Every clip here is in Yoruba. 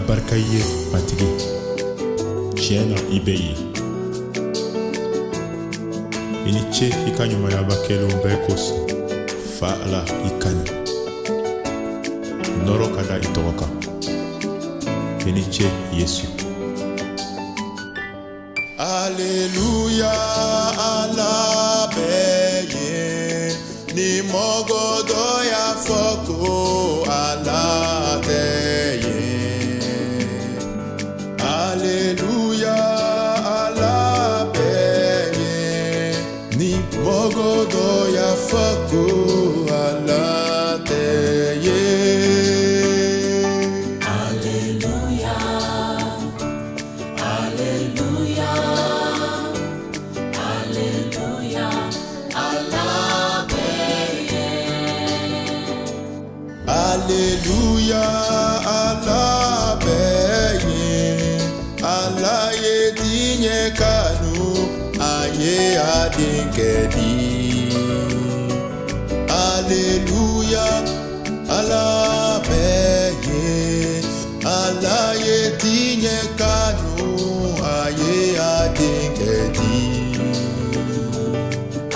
barka ye matigi tiɲɛ na i bɛ ye i ni ce i ka ɲumanyaba kelenw bɛɛ kosi fa ala i ka ɲi nɔrɔ ka da i tɔgɔ kan i ni ce yesu. Aleluya ala bɛ ye ni mɔgɔ dɔ y'a fɔ ko ala tɛ ye. Aleluya ala bɛ ye ni mɔgɔ dɔ y'a fɔ ko ala tɛ ye. Aleluya, aleluya, aleluya, ala bɛ ye. Aleluya ala bɛ ye ala ye diɲɛ kanu a ye a den kɛ di. Aleluya ala bɛ ye ala ye diɲɛ kanu a ye a den kɛ di.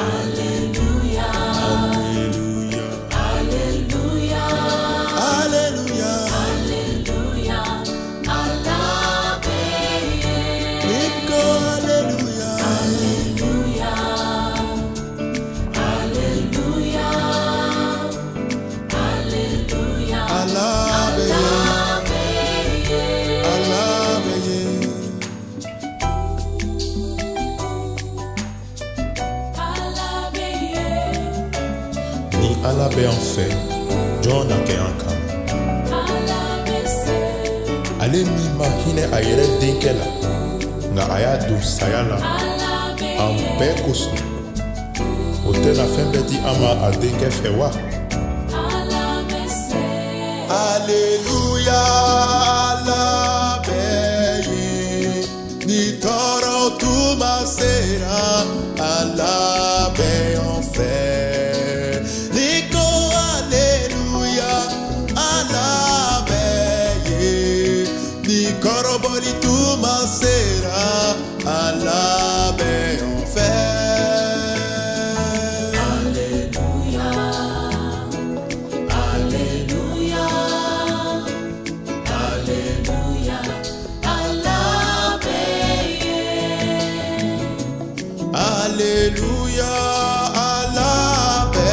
Aleluya, Aleluya, aleluya, Aleluya aleluya, ala bɛ ye. Niko aleluya Aleluya, aleluya, aleluya, ala bɛ ye ala bɛ ye. ala bɛ ye. Ala bɛ ye. ni ala bɛ an fɛ jɔn na kɛ an kan. Ala bɛ se. ale min ma hinɛ a yɛrɛ denkɛ la nka a y'a don saya la Ala bɛ an ye. bɛɛ kosɔn o tɛna fɛn bɛɛ di an ma a denkɛ fɛ wa. Ala bɛ se. Aleluya ala bɛ ye ni tɔɔrɔ tuma sera ala bɛ an fɛ. Niko aleluya ala bɛ ye ni kɔrɔbɔli tuma sera ala bɛ an fɛ. Aleluya, aleluya, aleluya, ala bɛ ye. Aleluya ala bɛ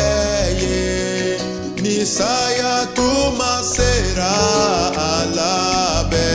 ye ni saya tuma sera ala bɛ